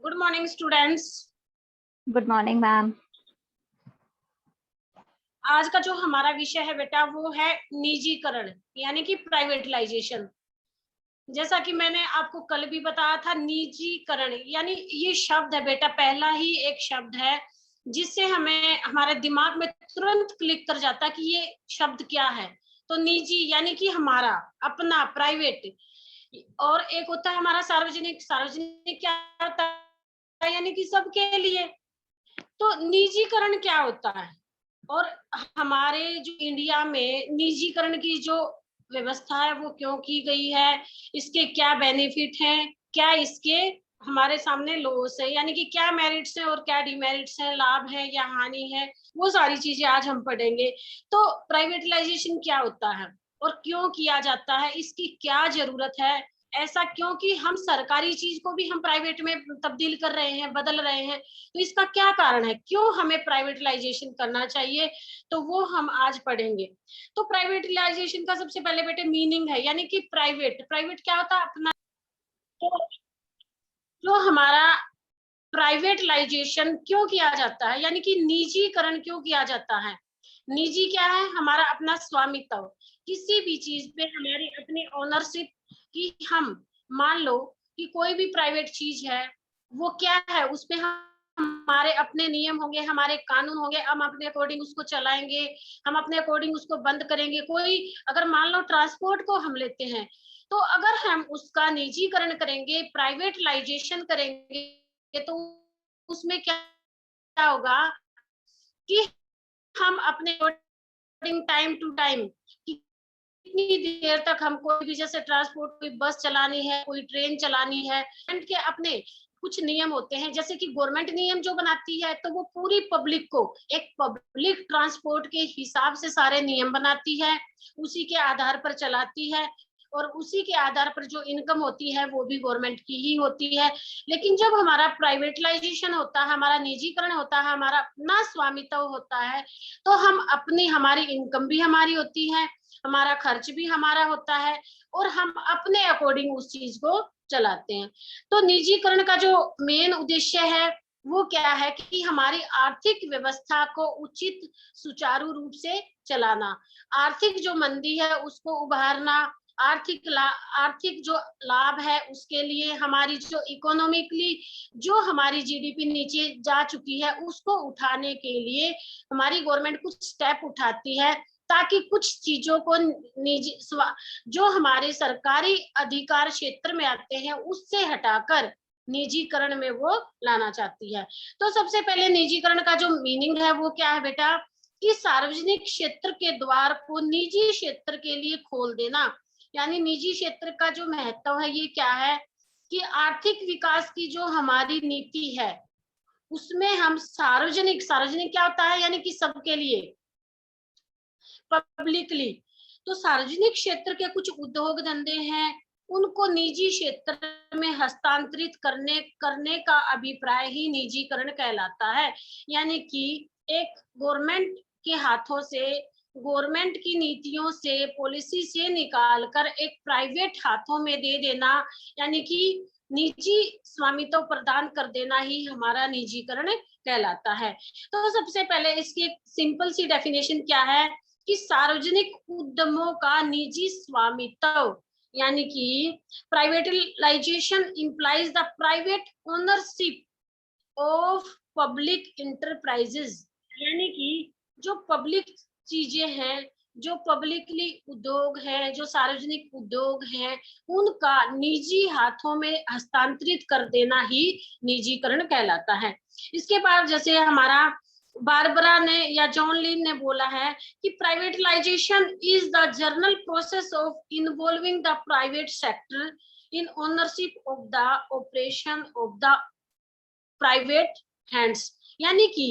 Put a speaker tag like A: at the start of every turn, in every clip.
A: Good morning students.
B: Good morning ma'am.
A: आज का जो हमारा विषय है बेटा वो है निजीकरण यानी कि प्राइवेटलाइजेशन। जैसा कि मैंने आपको कल भी बताया था, निजीकरण यानी ये शब्द है बेटा, पहला ही एक शब्द है जिससे हमें हमारे दिमाग में तुरंत क्लिक कर जाता है कि ये शब्द क्या है। तो निजी यानी कि हमारा अपना प्राइवेट, और एक होता है हमारा सार्वजनिक। सार्वजनिक क्या होता है? यानी कि सबके लिए। तो निजीकरण क्या होता है और हमारे जो इंडिया में निजीकरण की जो व्यवस्था है वो क्यों की गई है, इसके क्या बेनिफिट हैं, क्या इसके हमारे सामने लॉस है, यानी कि क्या मेरिट्स हैं और क्या डिमेरिट्स हैं, लाभ है या हानि है, वो सारी चीजें आज हम पढ़ेंगे। तो प्राइवेटलाइजेशन क्या होता है और क्यों किया जाता है, इसकी क्या जरूरत है, ऐसा क्योंकि हम सरकारी चीज को भी हम प्राइवेट में तब्दील कर रहे हैं, बदल रहे हैं, तो इसका क्या कारण है, क्यों हमें प्राइवेटलाइजेशन करना चाहिए, तो वो हम आज पढ़ेंगे। तो प्राइवेटलाइजेशन का सबसे पहले बेटे मीनिंग है, यानी कि प्राइवेट प्राइवेट क्या होता है? अपना। तो जो हमारा प्राइवेटलाइजेशन क्यों किया जाता है, यानी कि निजीकरण क्यों किया जाता है? निजी क्या है? हमारा अपना स्वामित्व, किसी भी चीज पे हमारी अपनी ओनरशिप की। हम मान लो कि कोई भी प्राइवेट चीज है, वो क्या है, उसपे हम हमारे अपने नियम होंगे, हमारे कानून होंगे, हम अपने अकॉर्डिंग उसको चलाएंगे, हम अपने अकॉर्डिंग उसको बंद करेंगे। कोई अगर मान लो ट्रांसपोर्ट को हम लेते हैं, तो अगर हम उसका निजीकरण करेंगे, प्राइवेटलाइजेशन करेंगे, तो उसमें क्या होगा कि हम अपने अकॉर्डिंग टाइम टू टाइम कितनी देर तक हम कोई भी, जैसे ट्रांसपोर्ट, कोई बस चलानी है, कोई ट्रेन चलानी है, के अपने कुछ नियम होते हैं। जैसे कि गवर्नमेंट नियम जो बनाती है, तो वो पूरी पब्लिक को एक पब्लिक ट्रांसपोर्ट के हिसाब से सारे नियम बनाती है, उसी के आधार पर चलाती है, और उसी के आधार पर जो इनकम होती है वो भी गवर्नमेंट की ही होती है। लेकिन जब हमारा प्राइवेटलाइजेशन होता है, हमारा निजीकरण होता है, हमारा अपना स्वामित्व होता है, तो हम अपनी, हमारी इनकम भी हमारी होती है, हमारा खर्च भी हमारा होता है, और हम अपने अकॉर्डिंग उस चीज को चलाते हैं। तो निजीकरण का जो मेन उद्देश्य है वो क्या है कि हमारी आर्थिक व्यवस्था को उचित सुचारू रूप से चलाना, आर्थिक जो मंदी है उसको उभारना, आर्थिक जो लाभ है उसके लिए, हमारी जो इकोनॉमिकली जो हमारी जीडीपी नीचे जा चुकी है उसको उठाने के लिए हमारी गवर्नमेंट कुछ स्टेप उठाती है, ताकि कुछ चीजों को निजी जो हमारे सरकारी अधिकार क्षेत्र में आते हैं उससे हटाकर निजीकरण में वो लाना चाहती है। तो सबसे पहले निजीकरण का जो मीनिंग है वो क्या है बेटा, कि सार्वजनिक क्षेत्र के द्वार को निजी क्षेत्र के लिए खोल देना। यानी निजी क्षेत्र का जो महत्व है ये क्या है कि आर्थिक विकास की जो हमारी नीति है उसमें हम सार्वजनिक, सार्वजनिक क्या होता है, यानी कि सबके लिए, पब्लिकली। तो सार्वजनिक क्षेत्र के कुछ उद्योग धंधे हैं, उनको निजी क्षेत्र में हस्तांतरित करने करने का अभिप्राय ही निजीकरण कहलाता है। यानी कि एक गवर्नमेंट के हाथों से, गवर्नमेंट की नीतियों से, पॉलिसी से निकालकर एक प्राइवेट हाथों में दे देना, यानी कि निजी स्वामित्व प्रदान कर देना ही हमारा निजीकरण कहलाता है। तो सबसे पहले इसकी एक सिंपल सी डेफिनेशन क्या है कि सार्वजनिक उद्यमों का निजी स्वामित्व, यानी कि privatisation implies the private ownership of public enterprises. यानी कि जो पब्लिक चीजें हैं, जो पब्लिकली उद्योग है, जो सार्वजनिक उद्योग है, उनका निजी हाथों में हस्तांतरित कर देना ही निजीकरण कहलाता है। इसके बाद जैसे हमारा बारबरा ने या जॉन लीन ने बोला है कि privatisation is the general process of involving the private sector in ownership of the operation of the private hands. यानी कि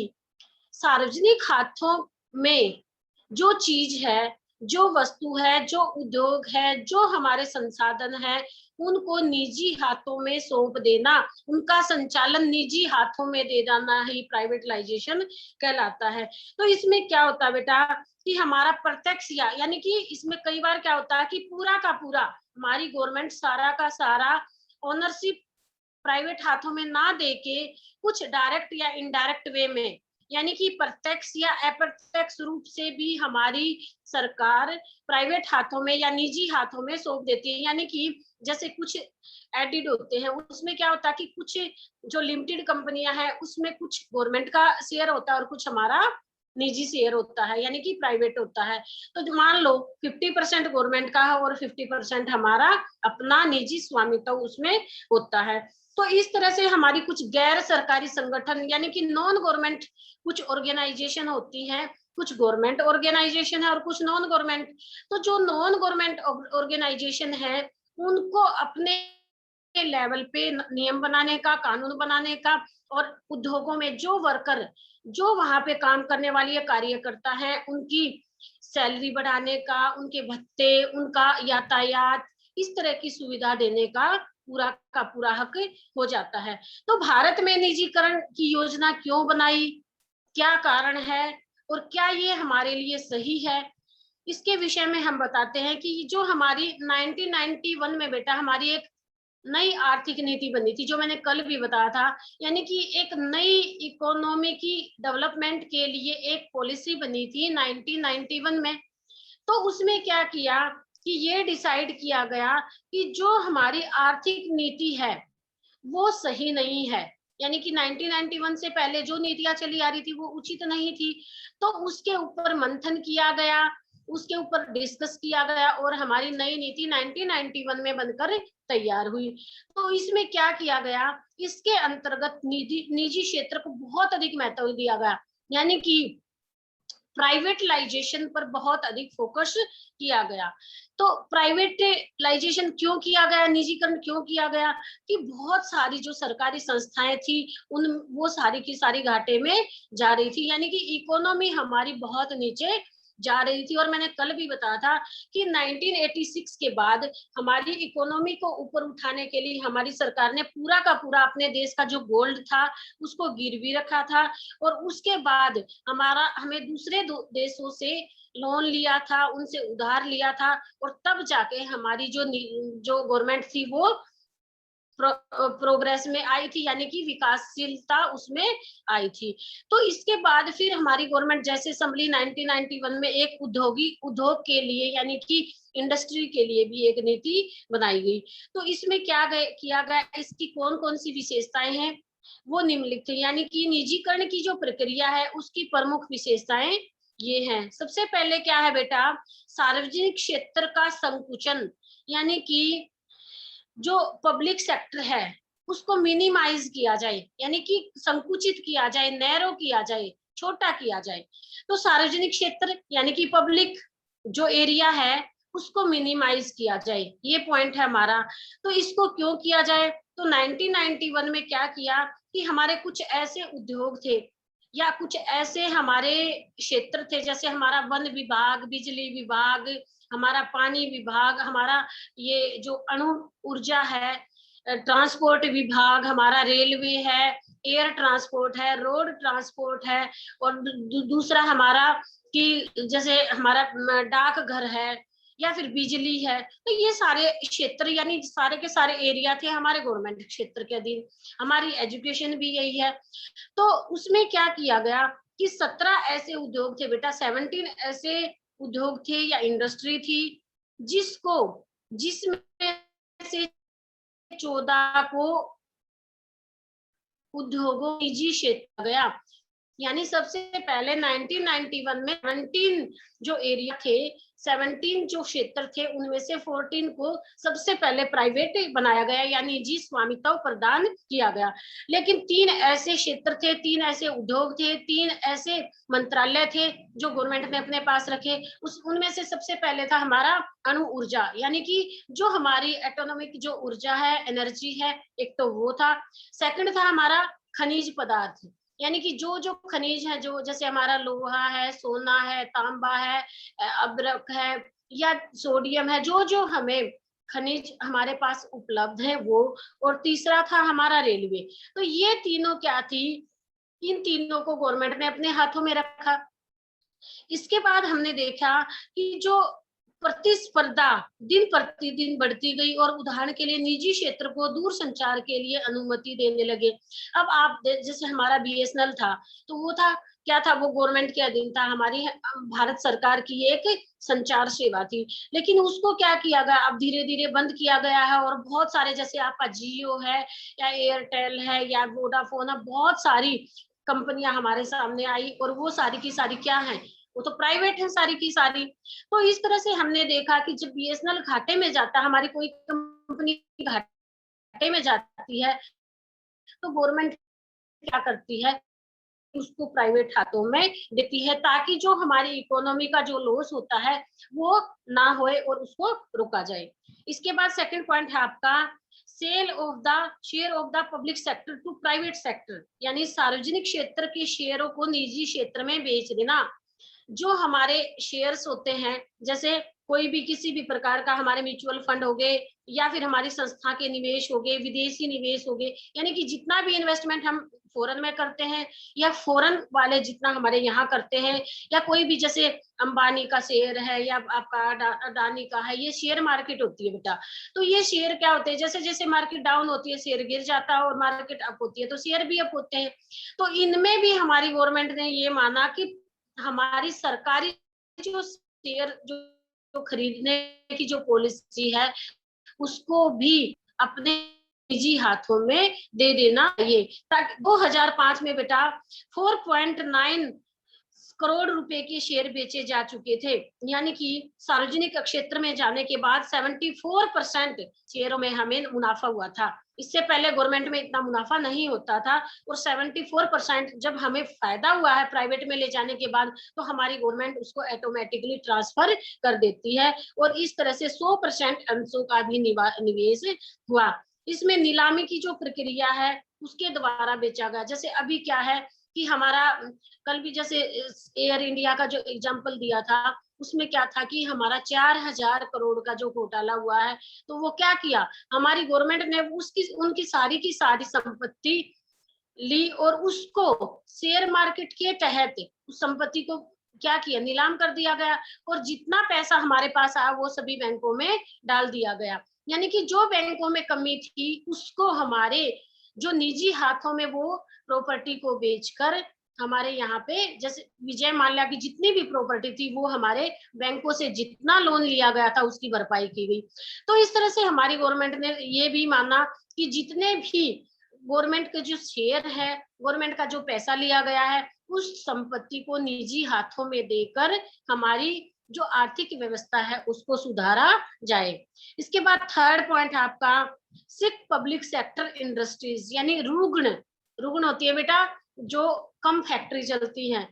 A: सार्वजनिक हाथों में जो चीज है, जो वस्तु है, जो उद्योग है, जो हमारे संसाधन है, उनको निजी हाथों में सौंप देना, उनका संचालन निजी हाथों में दे देना ही प्राइवेटलाइजेशन कहलाता है। तो इसमें क्या होता है बेटा कि हमारा प्रत्यक्ष यानी कि इसमें कई बार क्या होता है कि पूरा का पूरा हमारी गवर्नमेंट सारा का सारा ओनरशिप प्राइवेट हाथों में ना देके कुछ डायरेक्ट या इनडायरेक्ट वे में, यानी कि प्रत्यक्ष या अप्रत्यक्ष रूप से भी हमारी सरकार प्राइवेट हाथों में या निजी हाथों में सौंप देती है। यानी कि जैसे कुछ एडिड होते हैं, उसमें क्या होता है कि कुछ जो लिमिटेड कंपनियां हैं उसमें कुछ गवर्नमेंट का शेयर होता है और कुछ हमारा निजी शेयर होता है, यानी कि प्राइवेट होता है। तो मान लो 50% गवर्नमेंट का है और 50% हमारा अपना निजी स्वामित्व उसमें होता है। तो इस तरह से हमारी कुछ गैर सरकारी संगठन यानी कि नॉन गवर्नमेंट कुछ ऑर्गेनाइजेशन होती हैं, कुछ गवर्नमेंट ऑर्गेनाइजेशन है और कुछ नॉन गवर्नमेंट। तो जो नॉन गवर्नमेंट ऑर्गेनाइजेशन है उनको अपने लेवल पे नियम बनाने का, कानून बनाने का, और उद्योगों में जो वर्कर, जो वहां पे काम करने वाली कार्यकर्ता है, उनकी सैलरी बढ़ाने का, उनके भत्ते, उनका यातायात, इस तरह की सुविधा देने का पूरा हक हो जाता है। तो भारत में निजीकरण की योजना क्यों बनाई, क्या कारण है और क्या ये हमारे लिए सही है, इसके विषय में हम बताते हैं कि जो हमारी 1991 में बेटा हमारी एक नई आर्थिक नीति बनी थी, जो मैंने कल भी बताया था, यानी कि एक नई इकोनॉमी की डेवलपमेंट के लिए एक पॉलिसी बनी थी 1991 में। तो उसमें क्या किया कि ये डिसाइड किया गया कि जो हमारी आर्थिक नीति है वो सही नहीं है, यानी कि 1991 से पहले जो नीतियां चली आ रही थी वो उचित नहीं थी। तो उसके ऊपर मंथन किया गया, उसके ऊपर डिस्कस किया गया और हमारी नई नीति 1991 में बनकर तैयार हुई। तो इसमें क्या किया गया, इसके अंतर्गत निजी क्षेत्र को बहुत अधिक महत्व दिया गया, यानी कि प्राइवेटलाइजेशन पर बहुत अधिक फोकस किया गया। तो प्राइवेटलाइजेशन क्यों किया गया, निजीकरण क्यों किया गया, कि बहुत सारी जो सरकारी संस्थाएं थी उन वो सारी की सारी घाटे में जा रही थी, यानी कि इकोनॉमी हमारी बहुत नीचे जा रही थी। और मैंने कल भी बताया था कि 1986 के बाद हमारी इकोनॉमी को ऊपर उठाने के लिए हमारी सरकार ने पूरा का पूरा अपने देश का जो गोल्ड था उसको गिरवी रखा था, और उसके बाद हमें दूसरे देशों से लोन लिया था, उनसे उधार लिया था, और तब जाके हमारी जो गवर्नमेंट थी वो प्रोग्रेस में आई थी, यानी कि विकासशीलता उसमें आई थी। तो इसके बाद फिर हमारी गवर्नमेंट जैसे असेंबली 1991 में एक उद्योग के लिए यानी कि इंडस्ट्री के लिए भी एक नीति बनाई गई। तो इसमें क्या किया गया, इसकी कौन कौन सी विशेषताएं हैं वो निम्नलिखित है, यानी कि निजीकरण की जो प्रक्रिया है उसकी प्रमुख विशेषताएं ये हैं। सबसे पहले क्या है बेटा, सार्वजनिक क्षेत्र का संकुचन, यानी कि जो पब्लिक सेक्टर है उसको मिनिमाइज किया जाए, यानी कि संकुचित किया जाए, नैरो किया जाए, छोटा किया जाए। तो सार्वजनिक क्षेत्र यानी कि पब्लिक जो एरिया है उसको मिनिमाइज किया जाए, ये पॉइंट है हमारा। तो इसको क्यों किया जाए, तो 1991 में क्या किया कि हमारे कुछ ऐसे उद्योग थे या कुछ ऐसे हमारे क्षेत्र थे, जैसे हमारा वन विभाग, बिजली विभाग, हमारा पानी विभाग, हमारा ये जो अणु ऊर्जा है, ट्रांसपोर्ट विभाग, हमारा रेलवे है, एयर ट्रांसपोर्ट है, रोड ट्रांसपोर्ट है, और दूसरा हमारा कि जैसे हमारा डाकघर है या फिर बिजली है। तो ये सारे क्षेत्र यानी सारे के सारे एरिया थे हमारे गवर्नमेंट क्षेत्र के अधीन। हमारी एजुकेशन भी यही है। तो उसमें क्या किया गया कि 17 ऐसे उद्योग थे बेटा, 17 ऐसे उद्योग थे या इंडस्ट्री थी जिसमें से 14 को उद्योगों निजी क्षेत्र गया। यानी सबसे पहले 1991 में 17 जो एरिया थे, 17 जो क्षेत्र थे उनमें से 14 को सबसे पहले प्राइवेट बनाया गया, यानी निजी स्वामित्व प्रदान किया गया। लेकिन 3 ऐसे क्षेत्र थे, 3 ऐसे उद्योग थे, 3 ऐसे मंत्रालय थे जो गवर्नमेंट ने अपने पास रखे। उनमें से सबसे पहले था हमारा अणु ऊर्जा, यानी कि जो हमारी एटॉमिक जो ऊर्जा है, एनर्जी है, एक तो वो था। सेकंड था हमारा खनिज पदार्थ, यानी कि जो खनिज है, जो जैसे हमारा लोहा है, सोना है, तांबा है, अब्रक है या सोडियम है, जो हमें खनिज हमारे पास उपलब्ध है वो। और तीसरा था हमारा रेलवे। तो ये तीनों क्या थी, इन तीनों को गवर्नमेंट ने अपने हाथों में रखा। इसके बाद हमने देखा कि जो प्रतिस्पर्धा दिन प्रतिदिन बढ़ती गई और उदाहरण के लिए निजी क्षेत्र को दूरसंचार के लिए अनुमति देने लगे। अब आप जैसे हमारा बीएसएनएल था, तो वो था क्या था, वो गवर्नमेंट के अधीन था, हमारी भारत सरकार की एक संचार सेवा थी। लेकिन उसको क्या किया गया, अब धीरे धीरे बंद किया गया है और बहुत सारे जैसे आपका जियो है या एयरटेल है या वोडाफोन है, बहुत सारी कंपनियां हमारे सामने आई और वो सारी की सारी क्या है, वो तो प्राइवेट है सारी की सारी। तो इस तरह से हमने देखा कि जब बीएसएनएल घाटे में जाता है, हमारी कोई कंपनी घाटे में जाती है, तो गवर्नमेंट क्या करती है, उसको प्राइवेट हाथों में देती है, ताकि जो हमारी इकोनॉमी का जो लॉस होता है वो ना होए और उसको रोका जाए। इसके बाद सेकंड पॉइंट है आपका sale of the share of the public sector to private sector, यानी सार्वजनिक क्षेत्र के शेयरों को निजी क्षेत्र में बेच देना। जो हमारे शेयर्स होते हैं, जैसे कोई भी किसी भी प्रकार का हमारे म्यूचुअल फंड हो गए या फिर हमारी संस्था के निवेश हो गए, विदेशी निवेश हो गए, यानी कि जितना भी इन्वेस्टमेंट हम फॉरेन में करते हैं या फॉरेन वाले जितना हमारे यहाँ करते हैं, या कोई भी जैसे अंबानी का शेयर है या आपका अडानी का है, ये शेयर मार्केट होती है बेटा। तो ये शेयर क्या होते हैं, जैसे जैसे मार्केट डाउन होती है शेयर गिर जाता है और मार्केट अप होती है तो शेयर भी अप होते हैं। तो इनमें भी हमारी गवर्नमेंट ने ये माना कि हमारी सरकारी जो शेयर जो खरीदने की जो पॉलिसी है उसको भी अपने निजी हाथों में दे देना चाहिए, ताकि 2005 में बेटा 4.9 करोड़ रुपए के शेयर बेचे जा चुके थे, यानी कि सार्वजनिक क्षेत्र में जाने के बाद 74% शेयरों में हमें मुनाफा हुआ था। इससे पहले गवर्नमेंट में इतना मुनाफा नहीं होता था और 74% जब हमें फायदा हुआ है प्राइवेट में ले जाने के बाद, तो हमारी गवर्नमेंट उसको ऑटोमेटिकली ट्रांसफर कर देती है और इस तरह से 100% अंशों का भी निवेश हुआ। इसमें नीलामी की जो प्रक्रिया है उसके द्वारा बेचा गया। जैसे अभी क्या है कि हमारा कल भी जैसे एयर इंडिया का जो एग्जाम्पल दिया था, उसमें क्या था कि हमारा 4000 करोड़ का जो घोटाला हुआ है, तो वो क्या किया, हमारी गवर्नमेंट ने उसकी उनकी सारी की सारी संपत्ति ली और उसको शेयर मार्केट के तहत उस संपत्ति को क्या किया, नीलाम कर दिया गया और जितना पैसा हमारे पास आया वो सभी बैंकों में डाल दिया गया। यानी कि जो बैंकों में कमी थी उसको हमारे जो निजी हाथों में वो प्रॉपर्टी को बेचकर हमारे यहाँ पे जैसे विजय माल्या की जितनी भी प्रॉपर्टी थी वो हमारे बैंकों से जितना लोन लिया गया था उसकी भरपाई की गई। तो इस तरह से हमारी गवर्नमेंट ने ये भी माना कि जितने भी गवर्नमेंट के जो शेयर है, गवर्नमेंट का जो पैसा लिया गया है, उस संपत्ति को निजी हाथों में देकर हमारी जो आर्थिक व्यवस्था है उसको सुधारा जाए। इसके बाद थर्ड पॉइंट आपका सिक पब्लिक सेक्टर इंडस्ट्रीज, यानी रुग्ण होती है बेटा, जो कम फैक्ट्री चलती है,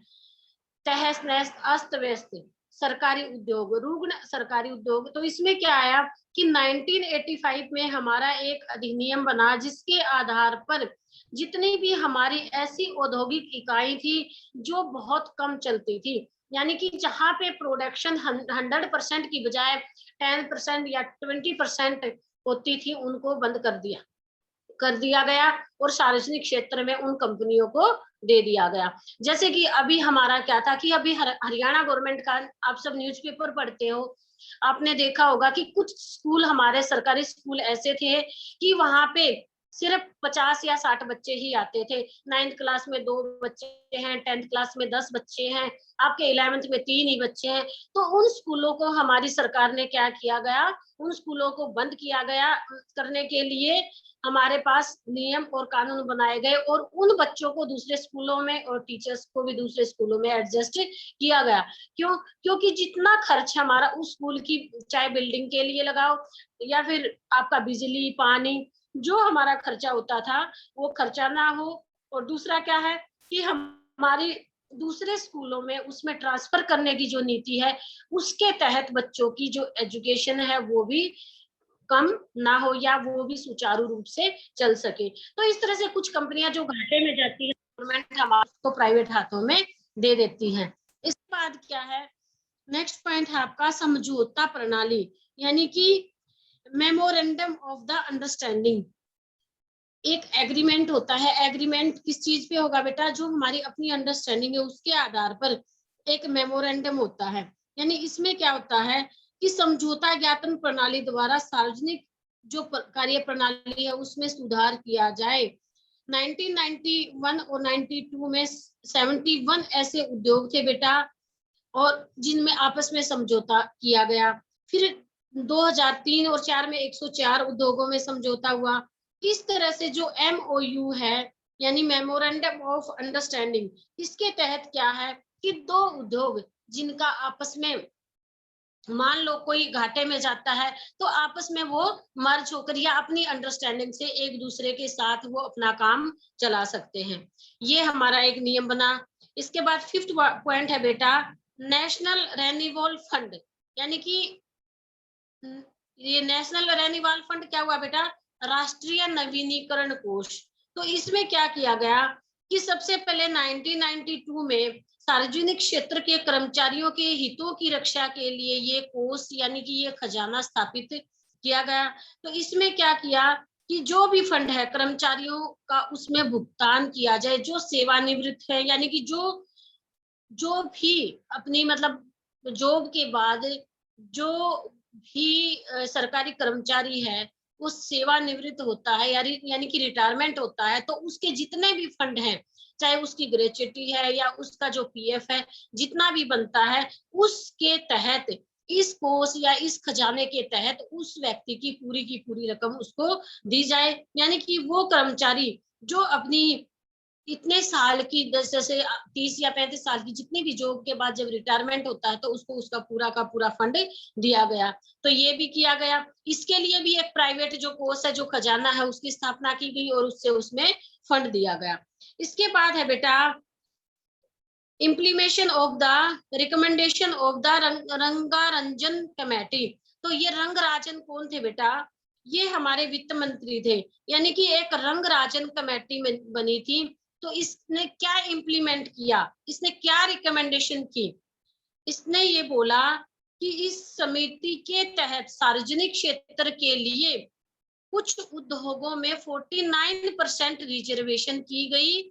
A: तहस नहस अस्त व्यस्त सरकारी उद्योग, रुग्ण सरकारी उद्योग। तो इसमें क्या आया कि 1985 में हमारा एक अधिनियम बना जिसके आधार पर जितनी भी हमारी ऐसी औद्योगिक इकाई थी जो बहुत कम चलती थी, यानी कि जहाँ पे प्रोडक्शन 100% की बजाय 10% या 20% होती थी, उनको बंद कर दिया गया और सार्वजनिक क्षेत्र में उन कंपनियों को दे दिया गया। जैसे कि अभी हमारा क्या था कि अभी हरियाणा गवर्नमेंट का, आप सब न्यूज़पेपर पढ़ते हो, आपने देखा होगा कि कुछ स्कूल हमारे सरकारी स्कूल ऐसे थे कि वहां पे सिर्फ 50 या 60 बच्चे ही आते थे। 9th क्लास में 2 बच्चे हैं, 10th क्लास में 10 बच्चे हैं, आपके 11th में 3 ही बच्चे हैं। तो उन स्कूलों को हमारी सरकार ने क्या किया गया, उन स्कूलों को बंद किया गया। करने के लिए हमारे पास नियम और कानून बनाए गए और उन बच्चों को दूसरे स्कूलों में और टीचर्स को भी दूसरे स्कूलों में एडजस्ट किया गया। क्यों? क्योंकि जितना खर्च हमारा उस स्कूल की, चाहे बिल्डिंग के लिए लगाओ या फिर आपका बिजली पानी, जो हमारा खर्चा होता था वो खर्चा ना हो। और दूसरा क्या है कि हमारी दूसरे स्कूलों में उसमें ट्रांसफर करने की जो नीति है उसके तहत बच्चों की जो एजुकेशन है वो भी कम ना हो या वो भी सुचारू रूप से चल सके। तो इस तरह से कुछ कंपनियां जो घाटे में जाती है, गवर्नमेंट हमारे को प्राइवेट हाथों में दे देती है। इसके बाद क्या है, नेक्स्ट पॉइंट है आपका समझौता प्रणाली, यानी कि मेमोरेंडम ऑफ द अंडरस्टैंडिंग। एक एग्रीमेंट होता है, एग्रीमेंट किस चीज पे होगा बेटा, जो हमारी अपनी अंडरस्टैंडिंग है उसके आधार पर एक मेमोरेंडम होता है। यानी इसमें क्या होता है कि समझौता ज्ञापन प्रणाली द्वारा सार्वजनिक जो कार्य प्रणाली है उसमें सुधार किया जाए। 1991 और 92 में 71 ऐसे उद्योग थे बेटा और जिनमें आपस में समझौता किया गया। फिर 2003 और 4 में 104 उद्योगों में समझौता हुआ। इस तरह से जो MOU है यानी मेमोरेंडम ऑफ अंडरस्टैंडिंग, इसके तहत क्या है कि दो उद्योग जिनका आपस में मान लो कोई घाटे में जाता है तो आपस में वो मर्ज होकर या अपनी अंडरस्टैंडिंग से एक दूसरे के साथ वो अपना काम चला सकते हैं। ये हमारा एक नियम बना। इसके बाद 5th पॉइंट है बेटा नेशनल रेन्यूअल फंड, यानी कि ये नेशनल रेन्यूअल फंड क्या हुआ बेटा, राष्ट्रीय नवीनीकरण कोष। तो इसमें क्या किया गया कि सबसे पहले 1992 में सार्वजनिक क्षेत्र के कर्मचारियों के हितों की रक्षा के लिए ये कोष यानी कि ये खजाना स्थापित किया गया। तो इसमें क्या किया कि जो भी फंड है कर्मचारियों का उसमें भुगतान किया जाए, जो सेवानिवृत्त है यानी कि जो भी अपनी मतलब जॉब के बाद जो भी सरकारी कर्मचारी है वो सेवानिवृत्त होता है यानी कि रिटायरमेंट होता है, तो उसके जितने भी फंड हैं, चाहे उसकी ग्रेच्युटी है या उसका जो PF है, जितना भी बनता है उसके तहत इस कोष या इस खजाने के तहत उस व्यक्ति की पूरी रकम उसको दी जाए। यानी कि वो कर्मचारी जो अपनी इतने साल की जैसे 30 या 35 साल की जितनी भी जॉब के बाद जब रिटायरमेंट होता है तो उसको उसका पूरा का पूरा फंड दिया गया। तो ये भी किया गया। इसके लिए भी एक प्राइवेट जो कोष है जो खजाना है उसकी स्थापना की गई और उससे उसमें फंड दिया गया। इसके बाद है बेटा implementation of the recommendation of the Rangarajan committee. तो ये रंगराजन कौन थे बेटा, ये हमारे वित्त मंत्री थे। यानी कि एक रंगराजन कमेटी में बनी थी। तो इसने क्या इम्प्लीमेंट किया, इसने क्या रिकमेंडेशन की, इसने ये बोला कि इस समिति के तहत सार्वजनिक क्षेत्र के लिए कुछ उद्योगों में 49% रिजर्वेशन की गई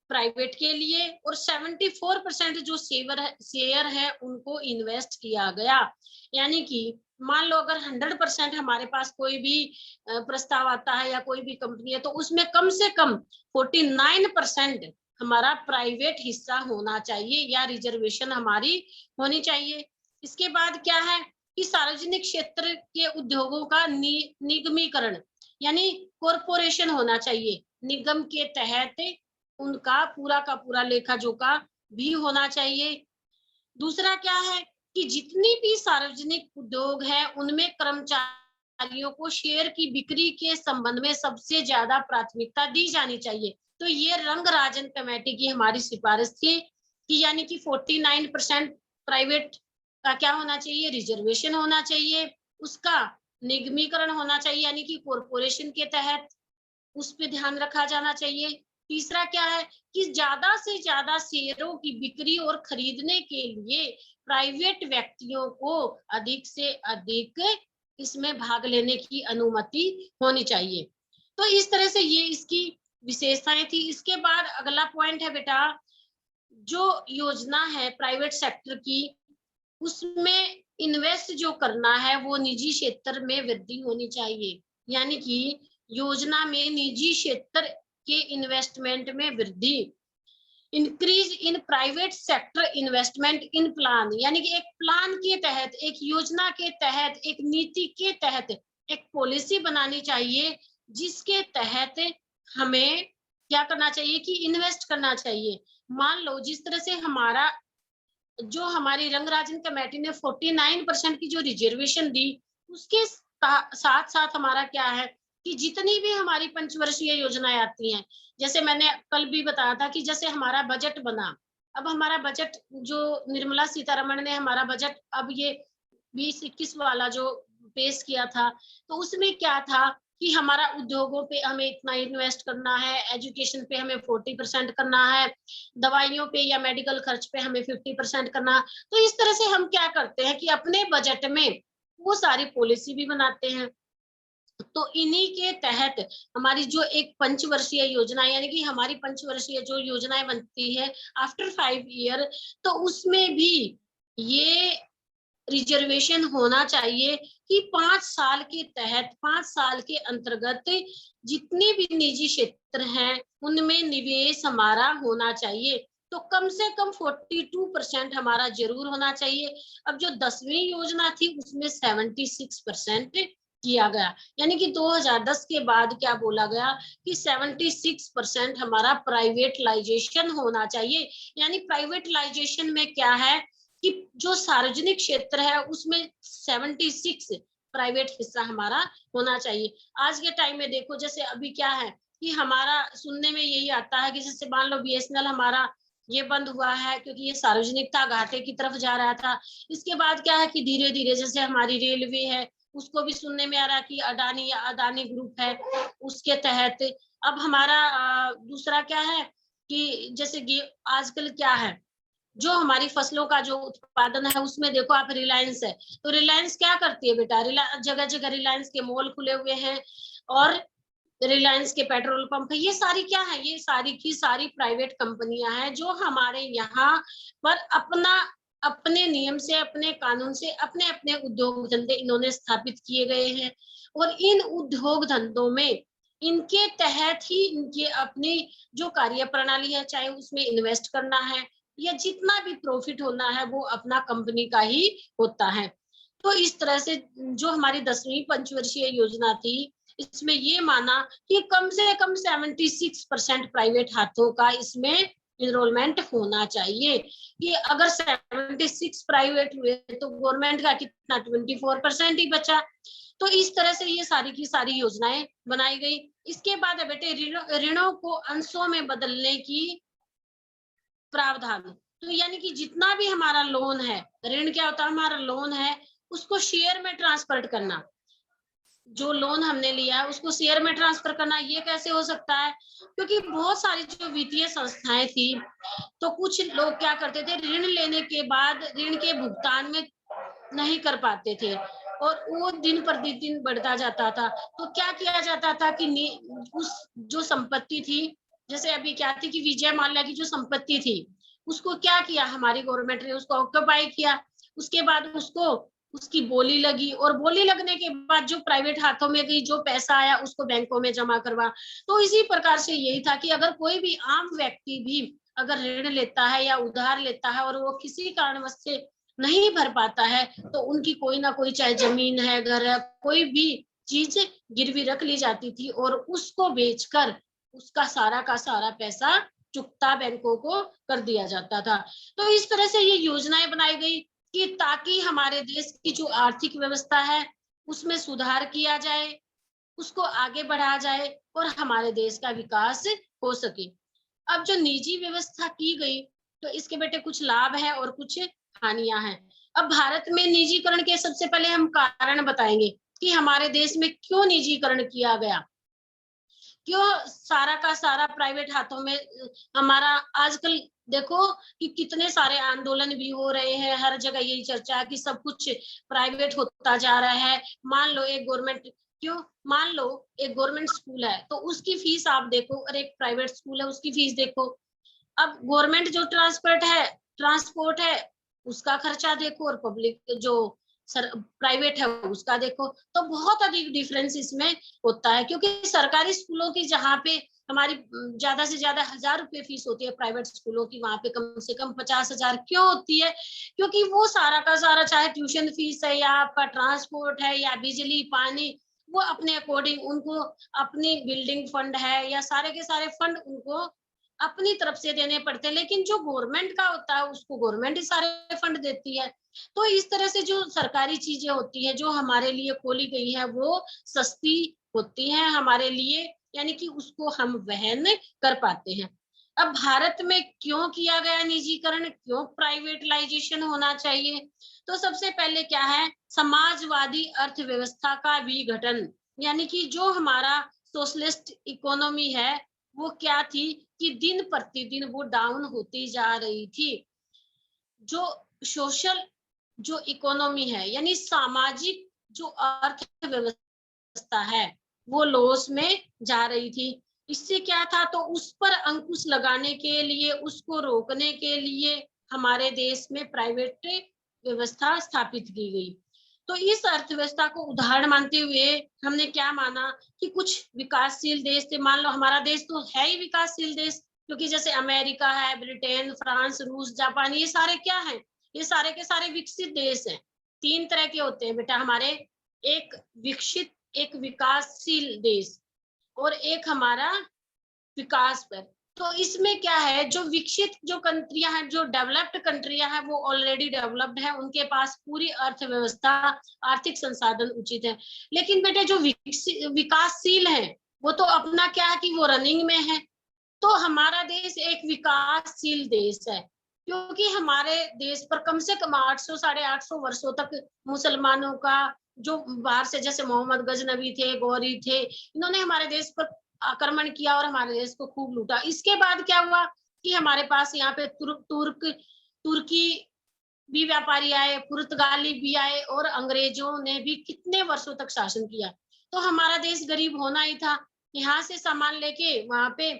A: प्राइवेट के लिए और 74% जो शेयर है उनको इन्वेस्ट किया गया। यानी कि मान लो अगर 100% हमारे पास कोई भी प्रस्ताव आता है या कोई भी कंपनी है तो उसमें कम से कम 49% हमारा प्राइवेट हिस्सा होना चाहिए या रिजर्वेशन हमारी होनी चाहिए। इसके बाद क्या है कि सार्वजनिक क्षेत्र के उद्योगों का निगमीकरण यानी कॉरपोरेशन होना चाहिए। निगम के तहत उनका पूरा का पूरा लेखा जोखा भी होना चाहिए। दूसरा क्या है कि जितनी भी सार्वजनिक उद्योग है उनमें कर्मचारियों को शेयर की बिक्री के संबंध में सबसे ज्यादा प्राथमिकता दी जानी चाहिए। तो ये रंगराजन कमेटी की हमारी सिफारिश थी कि यानी कि 49% प्राइवेट का क्या होना चाहिए, रिजर्वेशन होना चाहिए, उसका निगमीकरण होना चाहिए यानी कि कॉरपोरेशन के तहत उस पे ध्यान रखा जाना चाहिए। तीसरा क्या है कि ज्यादा से ज्यादा शेयरों की बिक्री और खरीदने के लिए प्राइवेट व्यक्तियों को अधिक से अधिक इसमें भाग लेने की अनुमति होनी चाहिए। तो इस तरह से ये इसकी विशेषताएं थी। इसके बाद अगला पॉइंट है बेटा जो योजना है प्राइवेट सेक्टर की उसमें इन्वेस्ट जो करना है वो निजी क्षेत्र में वृद्धि होनी चाहिए। यानी कि योजना में निजी क्षेत्र के इन्वेस्टमेंट में वृद्धि। Increase in private sector investment in plan, यानी कि एक प्लान के तहत, एक योजना के तहत, एक नीति के तहत एक पॉलिसी बनानी चाहिए जिसके तहत हमें क्या करना चाहिए कि इन्वेस्ट करना चाहिए। मान लो जिस तरह से हमारी रंगराजन कमेटी ने 49% की जो रिजर्वेशन दी उसके साथ साथ हमारा क्या है कि जितनी भी हमारी पंचवर्षीय योजनाएं आती हैं, जैसे मैंने कल भी बताया था कि जैसे हमारा बजट बना, अब हमारा बजट जो निर्मला सीतारमण ने हमारा बजट अब ये 2021 वाला जो पेश किया था तो उसमें क्या था कि हमारा उद्योगों पे हमें इतना इन्वेस्ट करना है, एजुकेशन पे हमें 40% करना है, दवाइयों पे या मेडिकल खर्च पे हमें 50% करना है। तो इस तरह से हम क्या करते हैं कि अपने बजट में वो सारी पॉलिसी भी बनाते हैं। तो इन्हीं के तहत हमारी जो एक पंचवर्षीय योजना यानी कि हमारी पंचवर्षीय जो योजनाएं बनती है आफ्टर 5 ईयर, तो उसमें भी ये रिजर्वेशन होना चाहिए कि 5 साल के तहत, 5 साल के अंतर्गत जितने भी निजी क्षेत्र हैं उनमें निवेश हमारा होना चाहिए। तो कम से कम 42% हमारा जरूर होना चाहिए। अब जो 10वीं योजना थी उसमें 76% किया गया, यानी कि 2010 के बाद क्या बोला गया कि 76% हमारा प्राइवेटलाइजेशन होना चाहिए। यानी प्राइवेटलाइजेशन में क्या है कि जो सार्वजनिक क्षेत्र है उसमें 76 प्राइवेट हिस्सा हमारा होना चाहिए। आज के टाइम में देखो जैसे अभी क्या है कि हमारा सुनने में यही आता है कि जैसे मान लो बीएसएनएल हमारा ये बंद हुआ है क्योंकि ये सार्वजनिक था, घाटे की तरफ जा रहा था। इसके बाद क्या है कि धीरे धीरे जैसे हमारी रेलवे है उसको भी सुनने में आ रहा है कि अडानी या अदानी ग्रुप है उसके तहत। अब हमारा दूसरा क्या है कि जैसे आजकल क्या है जो हमारी फसलों का जो उत्पादन है उसमें देखो आप रिलायंस है, तो रिलायंस क्या करती है बेटा, जगह जगह रिलायंस के मॉल खुले हुए हैं और रिलायंस के पेट्रोल पंप है। ये सारी क्या है, ये सारी की सारी प्राइवेट कंपनियां हैं जो हमारे यहाँ पर अपने नियम से, अपने कानून से अपने अपने उद्योग धंधे इन्होंने स्थापित किए गए हैं। और इन उद्योग धंधों में इनके तहत ही इनके अपनी जो कार्य प्रणाली है, चाहे उसमें इन्वेस्ट करना है या जितना भी प्रॉफिट होना है वो अपना कंपनी का ही होता है। तो इस तरह से जो हमारी 10वीं पंचवर्षीय योजना थी इसमें ये माना कि कम से कम 76% प्राइवेट हाथों का इसमें इनरोलमेंट होना चाहिए। कि अगर 76 प्राइवेट हुए तो गवर्नमेंट का कितना 24% ही बचा। तो इस तरह से ये सारी की सारी योजनाएं बनाई गई। इसके बाद बेटे ऋणों को अंशों में बदलने की प्रावधान। तो यानी कि जितना भी हमारा लोन है, ऋण क्या होता है, हमारा लोन है उसको शेयर में ट्रांसफर करना। जो लोन हमने लिया है उसको शेयर में ट्रांसफर करना, ये कैसे हो सकता है? क्योंकि बहुत सारी जो वित्तीय संस्थाएं थी तो कुछ लोग क्या करते थे, ऋण लेने के बाद ऋण के भुगतान में नहीं कर पाते थे और वो दिन प्रतिदिन बढ़ता जाता था। तो क्या किया जाता था कि उस जो संपत्ति थी, जैसे अभी क्या थी कि विजय माल्या की जो संपत्ति थी उसको क्या किया हमारी गवर्नमेंट ने, उसको ऑक्यूपाई किया। उसके बाद उसको उसकी बोली लगी और बोली लगने के बाद जो प्राइवेट हाथों में गई, जो पैसा आया उसको बैंकों में जमा करवा। तो इसी प्रकार से यही था कि अगर कोई भी आम व्यक्ति भी अगर ऋण लेता है या उधार लेता है और वो किसी कारणवश से नहीं भर पाता है तो उनकी कोई ना कोई, चाहे जमीन है, घर है, कोई भी चीज गिरवी रख ली जाती थी और उसको बेचकर उसका सारा का सारा पैसा चुकता बैंकों को कर दिया जाता था। तो इस तरह से ये योजनाएं बनाई गई कि ताकि हमारे देश की जो आर्थिक व्यवस्था है उसमें सुधार किया जाए, उसको आगे बढ़ाया जाए और हमारे देश का विकास हो सके। अब जो निजी व्यवस्था की गई तो इसके बेटे कुछ लाभ है और कुछ हानियां हैं। अब भारत में निजीकरण के सबसे पहले हम कारण बताएंगे कि हमारे देश में क्यों निजीकरण किया गया, क्यों सारा का सारा प्राइवेट हाथों में हमारा। आजकल देखो कि कितने सारे आंदोलन भी हो रहे हैं, हर जगह यही चर्चा है कि सब कुछ प्राइवेट होता जा रहा है। मान लो एक गवर्नमेंट स्कूल है तो उसकी फीस आप देखो और एक प्राइवेट स्कूल है उसकी फीस देखो। अब गवर्नमेंट जो ट्रांसपोर्ट है उसका खर्चा देखो और पब्लिक जो प्राइवेट है उसका देखो, तो बहुत अधिक डिफरेंस इसमें होता है। क्योंकि सरकारी स्कूलों की जहाँ पे हमारी ज्यादा से ज्यादा 1000 रुपए फीस होती है, प्राइवेट स्कूलों की वहां पे कम से कम 50,000 क्यों होती है? क्योंकि वो सारा का सारा, चाहे ट्यूशन फीस है या आपका ट्रांसपोर्ट है या बिजली पानी, वो अपने अकॉर्डिंग उनको अपनी बिल्डिंग फंड है या सारे के सारे फंड उनको अपनी तरफ से देने पड़ते हैं। लेकिन जो गवर्नमेंट का होता है उसको गवर्नमेंट ही सारे फंड देती है। तो इस तरह से जो सरकारी चीजें होती है जो हमारे लिए खोली गई है वो सस्ती होती हैं हमारे लिए, यानी कि उसको हम वहन कर पाते हैं। अब भारत में क्यों किया गया निजीकरण, क्यों प्राइवेटलाइजेशन होना चाहिए? तो सबसे पहले क्या है, समाजवादी अर्थव्यवस्था का विघटन। यानी कि जो हमारा सोशलिस्ट इकोनॉमी है वो क्या थी कि दिन प्रतिदिन वो डाउन होती जा रही थी। जो सोशल जो इकोनॉमी है यानी सामाजिक जो अर्थव्यवस्था है वो लॉस में जा रही थी। इससे क्या था, तो उस पर अंकुश लगाने के लिए, उसको रोकने के लिए हमारे देश में प्राइवेट व्यवस्था स्थापित की गई। तो इस अर्थव्यवस्था को उदाहरण मानते हुए हमने क्या माना कि कुछ विकासशील देश थे, मान लो हमारा देश तो है ही विकासशील देश, क्योंकि जैसे अमेरिका है, ब्रिटेन, फ्रांस, रूस, जापान, ये सारे क्या हैं? ये सारे के सारे विकसित देश हैं। 3 तरह के होते हैं बेटा हमारे, एक विकसित, एक विकासशील देश और एक हमारा विकास पर। तो इसमें क्या है, जो विकसित जो कंट्रियां हैं, जो डेवलप्ड कंट्रियां हैं, वो ऑलरेडी डेवलप्ड है, उनके पास पूरी अर्थव्यवस्था, आर्थिक संसाधन उचित है। लेकिन बेटे जो विकासशील है, वो तो अपना क्या है कि वो रनिंग में है। तो हमारा देश एक विकासशील देश है, क्योंकि हमारे देश पर कम से कम 800 साढ़े 800 वर्षों तक मुसलमानों का, जो बाहर से जैसे मोहम्मद गजनबी थे, गौरी थे, इन्होंने हमारे देश पर आक्रमण किया और हमारे देश को खूब लूटा। इसके बाद क्या हुआ कि हमारे पास यहाँ पे तुर्की भी व्यापारी आए, पुर्तगाली भी आए और अंग्रेजों ने भी कितने वर्षों तक शासन किया। तो हमारा देश गरीब होना ही था। यहाँ से सामान लेके वहां पे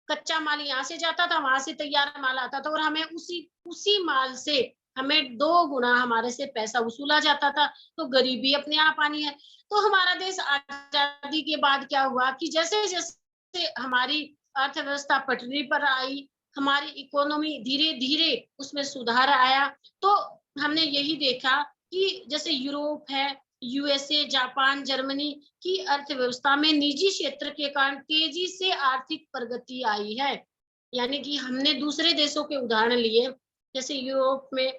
A: कच्चा माल यहाँ से जाता था, वहां से तैयार माल आता था और हमें उसी उसी माल से हमें 2 गुना हमारे से पैसा वसूला जाता था। तो गरीबी अपने आप आनी है। तो हमारा देश आजादी के बाद क्या हुआ कि जैसे जैसे हमारी अर्थव्यवस्था पटरी पर आई, हमारी इकोनॉमी धीरे धीरे उसमें सुधार आया। तो हमने यही देखा कि जैसे यूरोप है, यूएसए, जापान, जर्मनी की अर्थव्यवस्था में निजी क्षेत्र के कारण तेजी से आर्थिक प्रगति आई है। यानी कि हमने दूसरे देशों के उदाहरण लिए, जैसे यूरोप में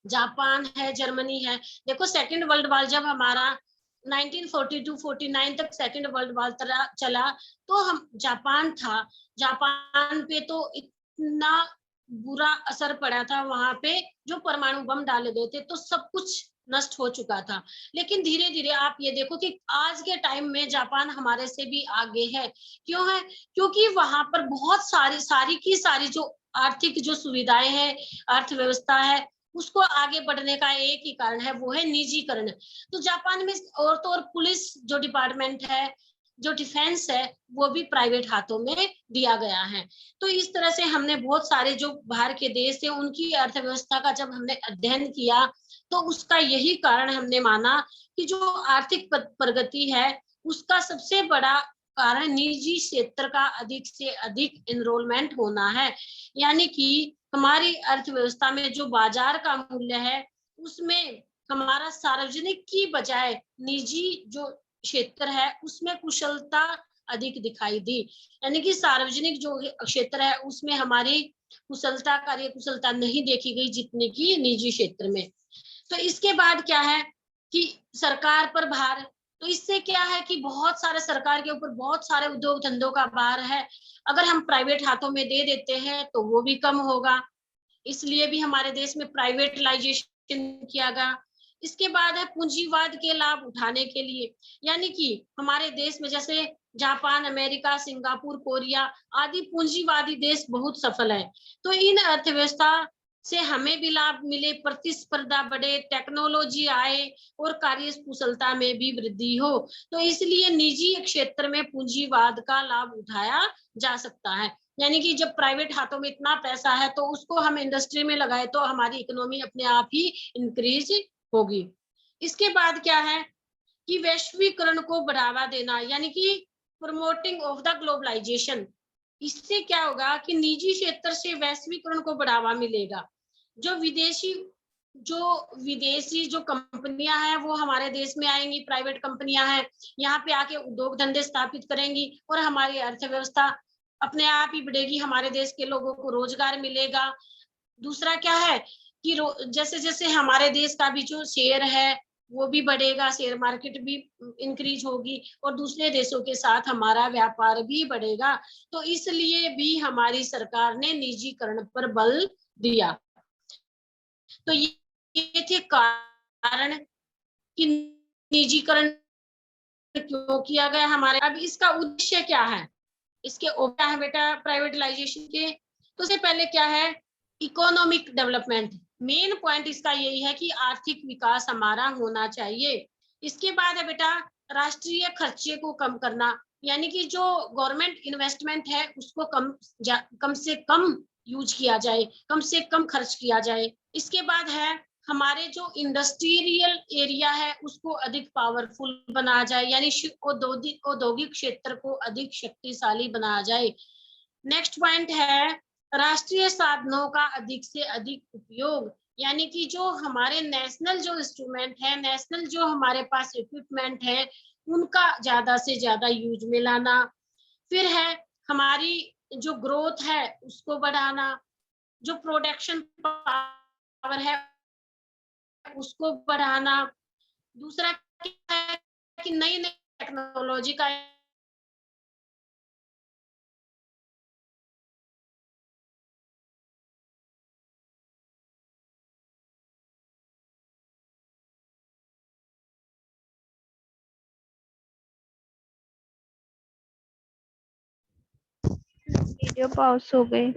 A: जापान है, जर्मनी है। देखो सेकंड वर्ल्ड वॉर जब हमारा 1942-49 तक सेकंड वर्ल्ड वॉर चला, तो हम जापान था, जापान पे तो इतना बुरा असर पड़ा था, वहां पे जो परमाणु बम डाले गए थे, तो सब कुछ नष्ट हो चुका था। लेकिन धीरे धीरे आप ये देखो कि आज के टाइम में जापान हमारे से भी आगे है। क्यों है? क्योंकि वहां पर बहुत सारी की सारी जो आर्थिक जो सुविधाएं हैं, अर्थव्यवस्था है, उसको आगे बढ़ने का एक ही कारण है, वो है निजीकरण। तो जापान में और तो और पुलिस जो डिपार्टमेंट है, जो डिफेंस है, वो भी प्राइवेट हाथों में दिया गया है। तो इस तरह से हमने बहुत सारे जो बाहर के देश थे, उनकी अर्थव्यवस्था का जब हमने अध्ययन किया, तो उसका यही कारण हमने माना कि जो आर्थिक प्रगति है, उसका सबसे बड़ा कारण निजी क्षेत्र का अधिक से अधिक एनरोलमेंट होना है। यानी कि हमारी अर्थव्यवस्था में जो बाजार का मूल्य है, उसमें हमारा सार्वजनिक की बजाय निजी जो क्षेत्र है, उसमें कुशलता अधिक दिखाई दी। यानी कि सार्वजनिक जो क्षेत्र है, उसमें हमारी कुशलता, कार्य कुशलता नहीं देखी गई जितने की निजी क्षेत्र में। तो इसके बाद क्या है कि सरकार पर भार। तो इससे क्या है कि बहुत सारे सरकार के ऊपर बहुत सारे उद्योग धंधों का भार है। अगर हम प्राइवेट हाथों में दे देते हैं तो वो भी कम होगा, इसलिए भी हमारे देश में प्राइवेटलाइजेशन किया गया। इसके बाद है पूंजीवाद के लाभ उठाने के लिए। यानी कि हमारे देश में जैसे जापान, अमेरिका, सिंगापुर, कोरिया आदि पूंजीवादी देश बहुत सफल है। तो इन अर्थव्यवस्था से हमें भी लाभ मिले, प्रतिस्पर्धा बढ़े, टेक्नोलॉजी आए और कार्य कुशलता में भी वृद्धि हो। तो इसलिए निजी क्षेत्र में पूंजीवाद का लाभ उठाया जा सकता है। यानी कि जब प्राइवेट हाथों में इतना पैसा है, तो उसको हम इंडस्ट्री में लगाए तो हमारी इकोनॉमी अपने आप ही इंक्रीज होगी। इसके बाद क्या है कि वैश्वीकरण को बढ़ावा देना, यानी कि प्रमोटिंग ऑफ द ग्लोबलाइजेशन। इससे क्या होगा कि निजी क्षेत्र से वैश्वीकरण को बढ़ावा मिलेगा। जो विदेशी जो कंपनियां हैं, वो हमारे देश में आएंगी, प्राइवेट कंपनियां हैं, यहाँ पे आके उद्योग धंधे स्थापित करेंगी और हमारी अर्थव्यवस्था अपने आप ही बढ़ेगी, हमारे देश के लोगों को रोजगार मिलेगा। दूसरा क्या है कि जैसे जैसे हमारे देश का भी जो शेयर है, वो भी बढ़ेगा, शेयर मार्केट भी इंक्रीज होगी और दूसरे देशों के साथ हमारा व्यापार भी बढ़ेगा। तो इसलिए भी हमारी सरकार ने निजीकरण पर बल दिया। तो ये थे कारण कि निजीकरण क्यों किया गया हमारे। अब इसका उद्देश्य क्या है, इसके क्या है बेटा प्राइवेटलाइजेशन के। तो उससे पहले क्या है, इकोनॉमिक डेवलपमेंट। मेन पॉइंट इसका यही है कि आर्थिक विकास हमारा होना चाहिए। इसके बाद है बेटा राष्ट्रीय खर्चे को कम करना, यानी कि जो गवर्नमेंट इन्वेस्टमेंट है उसको कम से कम यूज किया जाए, कम से कम खर्च किया जाए। इसके बाद है हमारे जो इंडस्ट्रियल एरिया है उसको अधिक पावरफुल बनाया जाए, यानी औद्योगिक क्षेत्र को अधिक शक्तिशाली बनाया जाए। नेक्स्ट पॉइंट है राष्ट्रीय साधनों का अधिक से अधिक उपयोग, यानी कि जो हमारे नेशनल जो इंस्ट्रूमेंट है, नेशनल जो हमारे पास इक्विपमेंट है, उनका ज्यादा से ज्यादा यूज में लाना। फिर है हमारी जो ग्रोथ है उसको बढ़ाना, जो प्रोडक्शन पावर है उसको बढ़ाना। दूसरा क्या है कि नई नई टेक्नोलॉजी का
B: वीडियो पॉज हो गई।